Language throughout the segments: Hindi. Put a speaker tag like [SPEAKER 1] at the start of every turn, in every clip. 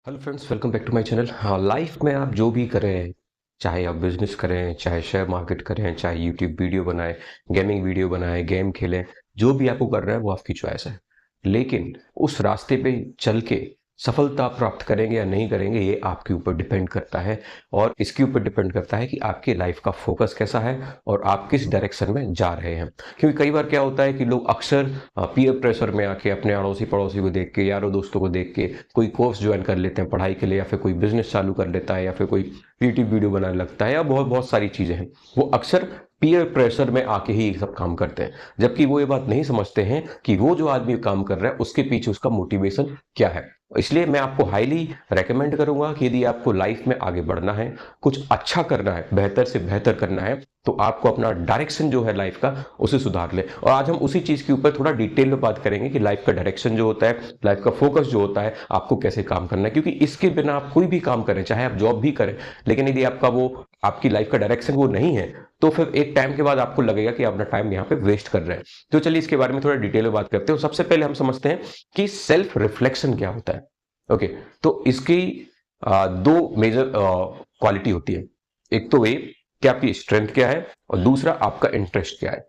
[SPEAKER 1] Hello friends, welcome back to my channel. हाँ, लाइफ में आप जो भी करें, चाहे आप बिजनेस करें, चाहे शेयर मार्केट करें, चाहे यूट्यूब वीडियो बनाएं, गेमिंग वीडियो बनाएं, गेम खेलें, जो भी आपको कर रहा है वो आपकी चॉइस है। लेकिन उस रास्ते पे चल के सफलता प्राप्त करेंगे या नहीं करेंगे, ये आपके ऊपर डिपेंड करता है। और इसके ऊपर डिपेंड करता है कि आपकी लाइफ का फोकस कैसा है और आप किस डायरेक्शन में जा रहे हैं। क्योंकि कई बार क्या होता है कि लोग अक्सर पीयर प्रेशर में आके अपने अड़ोसी पड़ोसी को देख के, यारों दोस्तों को देख के कोई कोर्स ज्वाइन कर लेते हैं पढ़ाई के लिए, या फिर कोई बिजनेस चालू कर लेता है, या फिर कोई यूट्यूब वीडियो बनाने लगता है, या बहुत बहुत सारी चीजें हैं। वो अक्सर पीयर प्रेशर में आके ही ये सब काम करते हैं, जबकि वो ये बात नहीं समझते हैं कि वो जो आदमी काम कर रहा है उसके पीछे उसका मोटिवेशन क्या है। इसलिए मैं आपको हाईली रेकमेंड करूंगा कि यदि आपको लाइफ में आगे बढ़ना है, कुछ अच्छा करना है, बेहतर से बेहतर करना है, तो आपको अपना डायरेक्शन जो है लाइफ का उसे सुधार ले। और आज हम उसी चीज के ऊपर थोड़ा डिटेल में बात करेंगे कि लाइफ का डायरेक्शन जो होता है, लाइफ का फोकस जो होता है, आपको कैसे काम करना है। क्योंकि इसके बिना आप कोई भी काम करें, चाहे आप जॉब भी करें, लेकिन यदि आपका वो आपकी लाइफ का डायरेक्शन वो नहीं है, तो फिर एक टाइम के बाद आपको लगेगा कि अपना टाइम यहाँ पे वेस्ट कर रहे हैं। तो चलिए इसके बारे में थोड़ा डिटेल में बात करते हैं। सबसे पहले हम समझते हैं कि सेल्फ रिफ्लेक्शन क्या होता है। ओके, तो इसकी दो मेजर क्वालिटी होती है। एक तो ये कि आपकी स्ट्रेंथ क्या है, और दूसरा आपका इंटरेस्ट क्या है।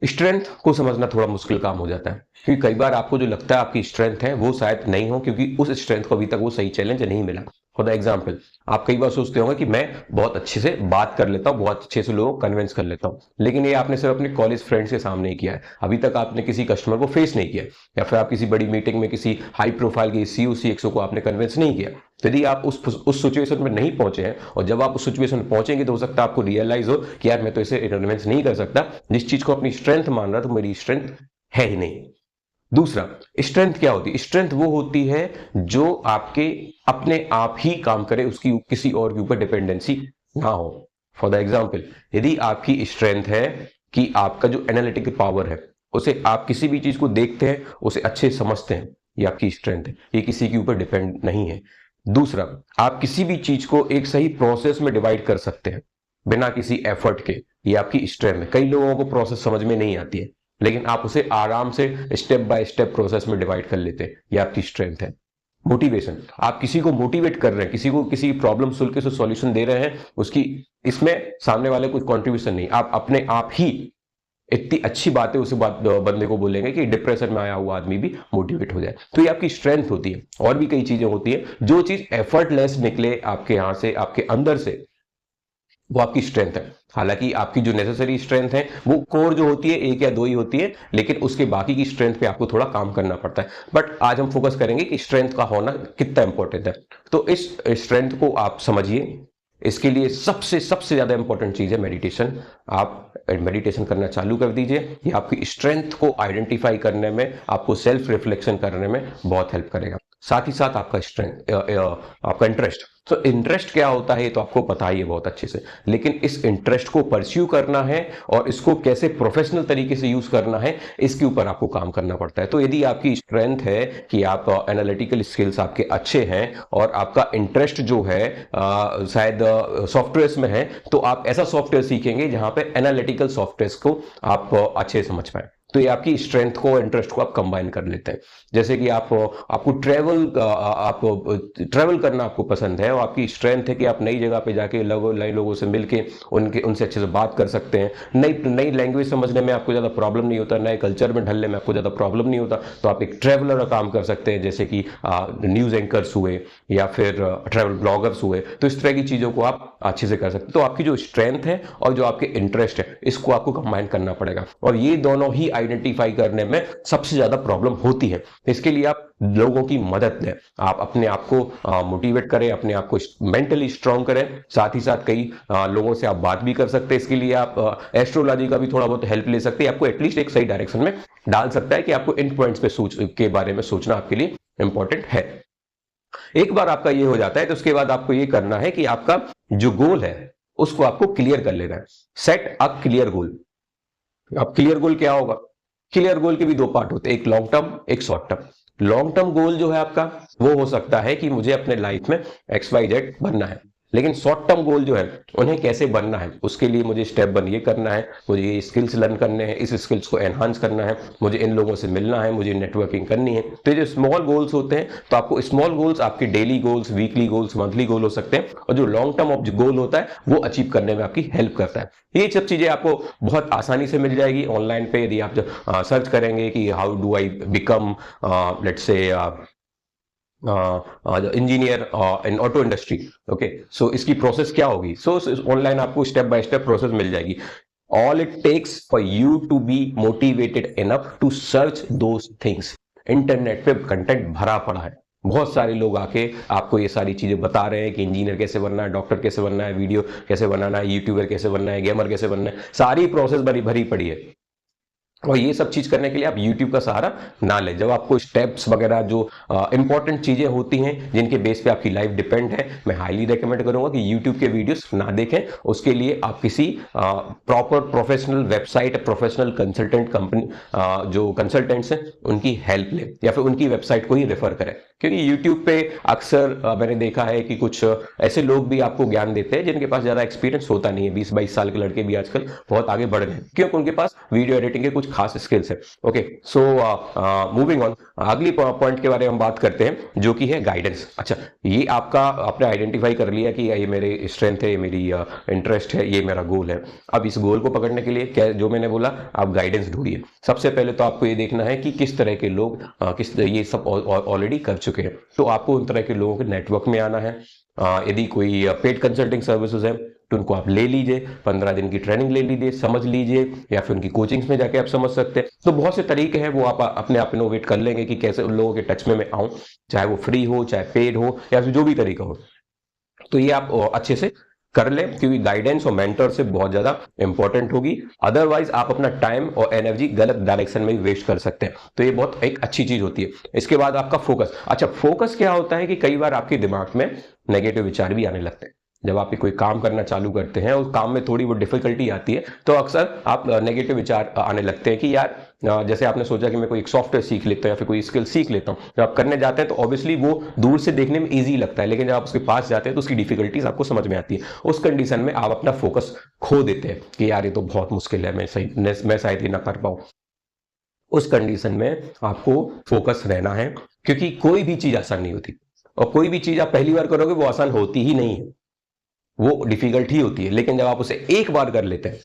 [SPEAKER 1] स्ट्रेंथ को समझना थोड़ा मुश्किल काम हो जाता है, क्योंकि कई बार आपको जो लगता है आपकी स्ट्रेंथ है वो शायद नहीं हो, क्योंकि उस स्ट्रेंथ को अभी तक वो सही चैलेंज नहीं मिला। फॉर द एग्जाम्पल, आप कई बार सोचते होंगे कि मैं बहुत अच्छे से बात कर लेता हूँ, बहुत अच्छे से लोगों को कन्विंस कर लेता हूँ, लेकिन ये आपने सिर्फ अपने कॉलेज फ्रेंड्स के सामने ही किया है। अभी तक आपने किसी कस्टमर को फेस नहीं किया, या फिर आप किसी बड़ी मीटिंग में किसी हाई प्रोफाइल की सीईओ सीएक्सओ को आपने कन्विंस नहीं किया। तो यदि आप उस सिचुएशन में नहीं पहुंचे हैं, और जब आप उस सिचुएशन में पहुंचेंगे तो हो सकता है आपको रियलाइज हो कि यार मैं तो इसे कन्विंस नहीं कर सकता, जिस चीज को अपनी स्ट्रेंथ मान रहा तो मेरी स्ट्रेंथ है ही नहीं। दूसरा, स्ट्रेंथ क्या होती है? स्ट्रेंथ वो होती है जो आपके अपने आप ही काम करे, उसकी किसी और के ऊपर डिपेंडेंसी ना हो। फॉर द एग्जाम्पल, यदि आपकी स्ट्रेंथ है कि आपका जो एनालिटिकल पावर है, उसे आप किसी भी चीज को देखते हैं, उसे अच्छे से समझते हैं, ये आपकी स्ट्रेंथ है, ये किसी के ऊपर डिपेंड नहीं है। दूसरा, आप किसी भी चीज को एक सही प्रोसेस में डिवाइड कर सकते हैं बिना किसी एफर्ट के, ये आपकी स्ट्रेंथ है। कई लोगों को प्रोसेस समझ में नहीं आती है, लेकिन आप उसे आराम से स्टेप बाय स्टेप प्रोसेस में डिवाइड कर लेते हैं, ये आपकी स्ट्रेंथ है। मोटिवेशन, आप किसी को मोटिवेट कर रहे हैं, किसी को किसी प्रॉब्लम सुन के सॉल्यूशन दे रहे हैं, उसकी इसमें सामने वाले कोई कंट्रीब्यूशन नहीं, आप अपने आप ही इतनी अच्छी बातें उस बात बंदे को बोलेंगे कि डिप्रेशन में आया हुआ आदमी भी मोटिवेट हो जाए। तो ये आपकी स्ट्रेंथ होती है। और भी कई चीजें होती है, जो चीज एफर्टलेस निकले आपके यहां से, आपके अंदर से, वो आपकी स्ट्रेंथ है। हालांकि आपकी जो नेसेसरी स्ट्रेंथ है वो कोर जो होती है एक या दो ही होती है, लेकिन उसके बाकी की स्ट्रेंथ पे आपको थोड़ा काम करना पड़ता है। बट आज हम फोकस करेंगे कि स्ट्रेंथ का होना कितना इंपॉर्टेंट है। तो इस स्ट्रेंथ को आप समझिए। इसके लिए सबसे सबसे ज्यादा इंपॉर्टेंट चीज है मेडिटेशन। आप मेडिटेशन करना चालू कर दीजिए, ये आपकी स्ट्रेंथ को आइडेंटिफाई करने में, आपको सेल्फ रिफ्लेक्शन करने में बहुत हेल्प करेगा। साथ ही साथ आपका स्ट्रेंथ, आपका इंटरेस्ट। तो इंटरेस्ट क्या होता है ये तो आपको पता ही है बहुत अच्छे से, लेकिन इस इंटरेस्ट को परस्यू करना है और इसको कैसे प्रोफेशनल तरीके से यूज करना है, इसके ऊपर आपको काम करना पड़ता है। तो यदि आपकी स्ट्रेंथ है कि आप एनालिटिकल स्किल्स आपके अच्छे हैं, और आपका इंटरेस्ट जो है शायद सॉफ्टवेयर में है, तो आप ऐसा सॉफ्टवेयर सीखेंगे जहां पे एनालिटिकल सॉफ्टवेयर को आप अच्छे से समझ पाए। तो ये आपकी स्ट्रेंथ को, इंटरेस्ट को आप कंबाइन कर लेते हैं। जैसे कि आपको ट्रेवल करना आपको पसंद है, और आपकी स्ट्रेंथ है कि आप नई जगह पे जाके नए लोगों से मिलके उनसे अच्छे से बात कर सकते हैं। नई नई लैंग्वेज समझने में आपको ज़्यादा प्रॉब्लम नहीं होता, नए कल्चर में ढलने में आपको ज़्यादा प्रॉब्लम नहीं होता, तो आप एक ट्रेवलर का काम कर सकते हैं, जैसे कि न्यूज़ एंकर्स हुए या फिर ट्रेवल ब्लॉगर्स हुए। तो इस तरह की चीज़ों को आप अच्छे से कर सकते हैं। तो आपकी जो स्ट्रेंथ है और जो आपके इंटरेस्ट है, इसको आपको कंबाइन करना पड़ेगा, और ये दोनों ही आइडेंटिफाई करने में सबसे ज्यादा प्रॉब्लम होती है। इसके लिए आप लोगों की मदद लें, आप अपने आप को मोटिवेट करें, अपने आप को मेंटली स्ट्रांग करें। साथ ही साथ कई लोगों से आप बात भी कर सकते हैं। इसके लिए आप एस्ट्रोलॉजी का भी थोड़ा बहुत हेल्प ले सकते हैं, आपको एटलीस्ट एक सही डायरेक्शन में डाल सकता है कि आपको इन पॉइंट्स पे के बारे में सोचना आपके लिए इंपॉर्टेंट है। एक बार आपका ये हो जाता है तो उसके बाद आपको ये करना है कि आपका जो गोल है उसको आपको क्लियर कर लेना है। Set a clear goal. अब क्लियर गोल क्या होगा? क्लियर गोल के भी दो पार्ट होते हैं, एक लॉन्ग टर्म, एक short term. Long term goal जो है आपका, वो हो सकता है कि मुझे अपने लाइफ में XYZ बनना है, लेकिन शॉर्ट टर्म गोल जो है उन्हें कैसे बनना है, उसके लिए मुझे स्टेप वन ये करना है, मुझे ये स्किल्स लर्न करने हैं, इस स्किल्स को एनहांस करना है, मुझे इन लोगों से मिलना है, मुझे नेटवर्किंग करनी है। तो ये जो स्मॉल गोल्स होते हैं, तो आपको स्मॉल गोल्स आपके daily goals, weekly goals, monthly goal हो सकते हैं, और जो लॉन्ग टर्म गोल होता है वो अचीव करने में आपकी हेल्प करता है। ये सब चीजें आपको बहुत आसानी से मिल जाएगी ऑनलाइन पे, यदि आप सर्च करेंगे कि how do I become let's say engineer in auto industry. Okay, so इसकी प्रोसेस क्या होगी, सो ऑनलाइन आपको स्टेप बाय स्टेप प्रोसेस मिल जाएगी। All it takes for you to be motivated enough to search those things. Internet पे कंटेंट भरा पड़ा है, बहुत सारे लोग आके आपको ये सारी चीजें बता रहे हैं कि इंजीनियर कैसे बनना है, डॉक्टर कैसे बनना है, वीडियो कैसे बनाना है, यूट्यूबर कैसे बनना है, गेमर कैसे बनना है, सारी प्रोसेस भरी पड़ी है। और ये सब चीज करने के लिए आप YouTube का सहारा ना लें। जब आपको स्टेप्स वगैरह जो इंपॉर्टेंट चीजें होती हैं जिनके बेस पे आपकी लाइफ डिपेंड है, मैं हाईली रेकमेंड करूंगा कि YouTube के वीडियोस ना देखें। उसके लिए आप किसी proper professional website, professional consultant company, जो कंसल्टेंट्स हैं उनकी हेल्प लें, या फिर उनकी वेबसाइट को ही रेफर करें। क्योंकि YouTube पे अक्सर मैंने देखा है कि कुछ ऐसे लोग भी आपको ज्ञान देते हैं जिनके पास ज्यादा एक्सपीरियंस होता नहीं है। 20-22 साल के लड़के भी आजकल बहुत आगे बढ़ रहे हैं, क्योंकि उनके पास वीडियो एडिटिंग के कुछ खास स्किल्स है। ओके, सो मूविंग ऑन, अगली पॉइंट के बारे में हम बात करते हैं जो कि है गाइडेंस। अच्छा, ये आपका आपने आइडेंटिफाई कर लिया कि ये मेरे स्ट्रेंथ है, ये मेरी इंटरेस्ट है, ये मेरा गोल है। अब इस गोल को पकड़ने के लिए क्या, जो मैंने बोला, आप गाइडेंस ढूंढिए। सबसे पहले तो आपको ये देखना है कि किस तरह के लोग ये सब ऑलरेडी कर चुके हैं। तो आपको उन तरह के लोगों के नेटवर्क में आना है। यदि कोई पेड कंसल्टिंग सर्विसेज है तो उनको आप ले लीजिए, 15 दिन की ट्रेनिंग ले लीजिए, समझ लीजिए, या फिर उनकी कोचिंग्स में जाके आप समझ सकते हैं। तो बहुत से तरीके हैं, वो आप अपने आप इनोवेट कर लेंगे कि कैसे उन लोगों के टच में मैं आऊं, चाहे वो फ्री हो, चाहे पेड हो, या फिर जो भी तरीका हो। तो ये आप अच्छे से कर लें, क्योंकि गाइडेंस और मेंटर से बहुत ज्यादा इंपॉर्टेंट होगी। अदरवाइज आप अपना टाइम और एनर्जी गलत डायरेक्शन में भी वेस्ट कर सकते हैं। तो ये बहुत एक अच्छी चीज होती है। इसके बाद आपका फोकस। अच्छा, फोकस क्या होता है कि कई बार आपके दिमाग में नेगेटिव विचार भी आने लगते हैं। जब आप कोई काम करना चालू करते हैं, उस काम में थोड़ी वो डिफिकल्टी आती है, तो अक्सर आप नेगेटिव विचार आने लगते हैं कि यार, जैसे आपने सोचा कि मैं कोई एक सॉफ्टवेयर सीख लेता हूं या फिर कोई स्किल सीख लेता हूं। जब आप करने जाते हैं तो ऑब्वियसली वो दूर से देखने में इजी लगता है, लेकिन जब आप उसके पास जाते हैं तो उसकी डिफिकल्टीज आपको समझ में आती है। उस कंडीशन में आप अपना फोकस खो देते हैं कि यार ये तो बहुत मुश्किल है, मैं शायद ये ना कर पाऊं। उस कंडीशन में आपको फोकस रहना है, क्योंकि कोई भी चीज आसान नहीं होती, और कोई भी चीज आप पहली बार करोगे वो आसान होती ही नहीं है, वो डिफिकल्ट ही होती है। लेकिन जब आप उसे एक बार कर लेते हैं,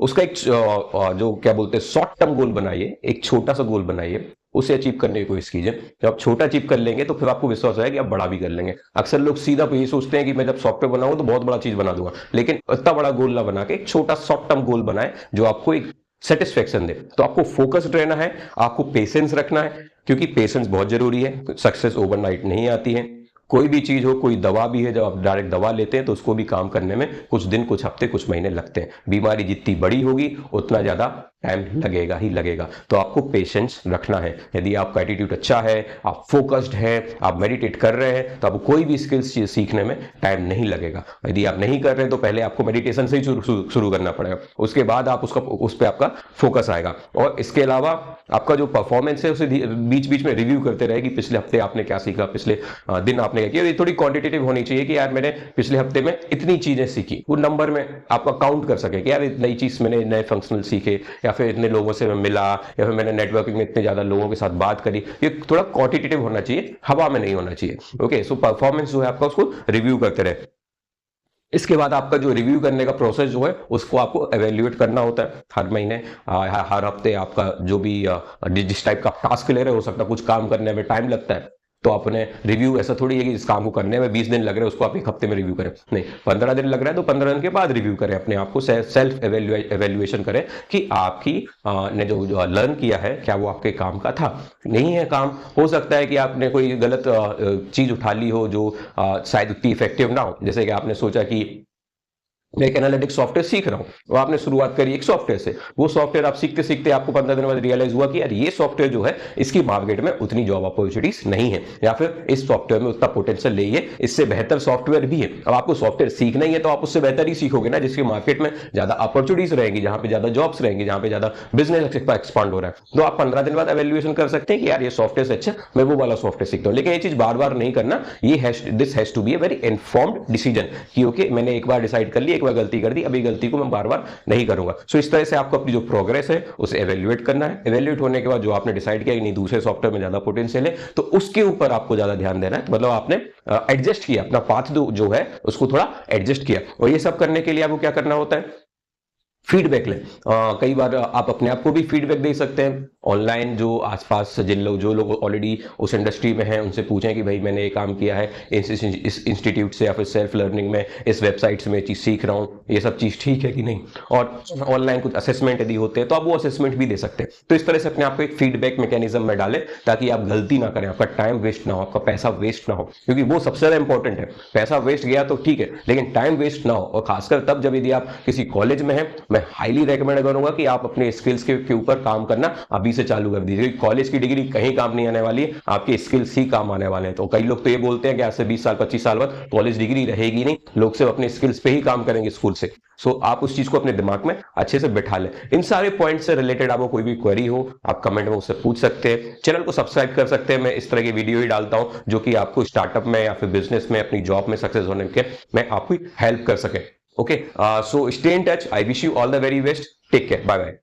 [SPEAKER 1] उसका एक जो क्या बोलते हैं शॉर्ट टर्म गोल बनाइए, एक छोटा सा गोल बनाइए, उसे अचीव करने की कोशिश कीजिए। जब आप छोटा अचीव कर लेंगे तो फिर आपको विश्वास है कि आप बड़ा भी कर लेंगे। अक्सर लोग सीधा ये सोचते हैं कि मैं जब सॉफ्टवेयर बनाऊं तो बहुत बड़ा चीज बना दूंगा, लेकिन इतना बड़ा गोल ना बना के एक छोटा शॉर्ट टर्म गोल बनाए जो आपको एक सेटिस्फेक्शन दे। तो आपको फोकस्ड रहना है, आपको पेशेंस रखना है, क्योंकि पेशेंस बहुत जरूरी है। सक्सेस ओवरनाइट नहीं आती है। कोई भी चीज हो, कोई दवा भी है, जब आप डायरेक्ट दवा लेते हैं तो उसको भी काम करने में कुछ दिन, कुछ हफ्ते, कुछ महीने लगते हैं। बीमारी जितनी बड़ी होगी उतना ज्यादा टाइम लगेगा ही लगेगा। तो आपको पेशेंस रखना है। यदि आपका एटीट्यूड अच्छा है, आप फोकस्ड हैं, आप मेडिटेट कर रहे हैं, तो आपको कोई भी स्किल्स सीखने में टाइम नहीं लगेगा। यदि आप नहीं कर रहे हैं तो पहले आपको मेडिटेशन से ही शुरू करना पड़ेगा, उसके बाद आप उस पर आपका फोकस आएगा। और इसके अलावा आपका जो परफॉर्मेंस है उसे बीच बीच में रिव्यू करते रहे कि पिछले हफ्ते आपने क्या सीखा, पिछले दिन आपने क्या किया। ये थोड़ी क्वांटिटेटिव होनी चाहिए कि यार मैंने पिछले हफ्ते में इतनी चीजें सीखी, वो नंबर में आपका काउंट कर सके कि यार नई चीज मैंने, नए फंक्शनल सीखे, या फिर इतने लोगों से मैं मिला, या फिर मैंने नेटवर्किंग में इतने ज्यादा लोगों के साथ बात करी। ये थोड़ा क्वांटिटेटिव होना चाहिए, हवा में नहीं होना चाहिए। ओके, सो परफॉर्मेंस जो है आपका उसको रिव्यू करते रहे। इसके बाद आपका जो रिव्यू करने का प्रोसेस जो है उसको आपको एवेल्युएट करना होता है हर महीने, हर हफ्ते। आपका जो भी जिस टाइप का टास्क ले रहे हो सकता है कुछ काम करने में टाइम लगता है, तो अपने रिव्यू ऐसा थोड़ी है कि इस काम को करने में 20 दिन लग रहे हैं उसको आप एक हफ्ते में रिव्यू करें, नहीं। 15 दिन लग रहा है तो 15 दिन के बाद रिव्यू करें, अपने आप को सेल्फ एवेल्युएशन करें कि आपकी ने जो लर्न किया है क्या वो आपके काम का था, नहीं है काम। हो सकता है कि आपने कोई गलत चीज उठा ली हो जो शायद उतनी इफेक्टिव ना हो। जैसे कि आपने सोचा कि मैं एक एनालिटिक्स सॉफ्टवेयर सीख रहा हूं, तो आपने शुरुआत करी एक सॉफ्टवेयर से, वो सॉफ्टवेयर आप सीखते सीखते आपको 15 दिन बाद रियलाइज हुआ कि यार ये सॉफ्टवेयर जो है इसकी मार्केट में उतनी जॉब अपॉर्चुनिटीज नहीं है, या फिर इस सॉफ्टवेयर में उतना पोटेंशियल नहीं है, इससे बेहतर सॉफ्टवेयर भी है। अब आपको सॉफ्टवेयर सीखना ही है तो आप उससे बेहतर ही सीखोगे ना, जिसकी मार्केट में ज्यादा अपॉर्चुनिटीज रहेंगी, जहां पे ज्यादा जॉब्स रहेंगी, जहां पे ज्यादा बिजनेस एक्सपांड हो रहा है। तो आप 15 दिन बाद एवेल्युएशन कर सकते हैं कि यार ये सॉफ्टवेयर से अच्छा मैं वो वाला सॉफ्टवेयर सीखता हूं। लेकिन ये चीज बार बार नहीं करना, this has to be a very informed decision कि ओके मैंने एक बार डिसाइड कर ली, एक बार गलती कर दी, अब गलती को मैं बार बार नहीं करूंगा। सो इस तरह से आपको अपनी जो प्रोग्रेस है उसे एवेल्युएट करना है। एवेल्युएट होने के बाद जो आपने डिसाइड किया कि नहीं दूसरे सॉफ्टवेयर में ज्यादा पोटेंशियल है, तो उसके ऊपर आपको ज्यादा ध्यान देना है। मतलब आपने एडजस्ट किया अपना पाथ जो है उसको थोड़ा एडजस्ट किया। और ये सब करने के लिए आपको क्या करना होता है, फीडबैक लें। कई बार आप अपने आप को भी फीडबैक दे सकते हैं ऑनलाइन, जो आसपास जो लोग ऑलरेडी उस इंडस्ट्री में हैं उनसे पूछें कि भाई मैंने ये काम किया है इस इंस्टीट्यूट से या फिर सेल्फ लर्निंग में, इस वेबसाइट से मैं चीज़ सीख रहा हूँ, ये सब चीज़ ठीक है कि नहीं। और ऑनलाइन कुछ असेसमेंट यदि होते हैं तो आप वो असेसमेंट भी दे सकते हैं। तो इस तरह से अपने आप को एक फीडबैक मैकेनिज्म में डालें ताकि आप गलती ना करें, आपका टाइम वेस्ट ना हो, आपका पैसा वेस्ट ना हो, क्योंकि वो सबसे ज़्यादा इंपॉर्टेंट है। पैसा वेस्ट गया तो ठीक है, लेकिन टाइम वेस्ट ना हो। और खासकर तब जब यदि आप किसी कॉलेज में हैं, मैं हाईली रेकमेंड करूंगा कि आप अपने स्किल्स के ऊपर काम करना अभी से चालू कर दीजिए। कॉलेज की डिग्री कहीं काम नहीं आने वाली है, आपके स्किल्स ही काम आने वाले हैं। तो कई लोग तो ये बोलते हैं कि आज से 20 साल 25 साल बाद कॉलेज डिग्री रहेगी नहीं, लोग सिर्फ अपने स्किल्स पे ही काम करेंगे स्कूल से। सो आप उस चीज को अपने दिमाग में अच्छे से बैठा लें। इन सारे पॉइंट से रिलेटेड आपको कोई भी क्वेरी हो आप कमेंट में उससे पूछ सकते हैं। चैनल को सब्सक्राइब कर सकते हैं, मैं इस तरह की वीडियो ही डालता हूं जो कि आपको स्टार्टअप में या फिर बिजनेस में अपनी जॉब में सक्सेस होने के मैं आपकी हेल्प कर सके। Okay, so stay in touch. I wish you all the very best. Take care. Bye bye.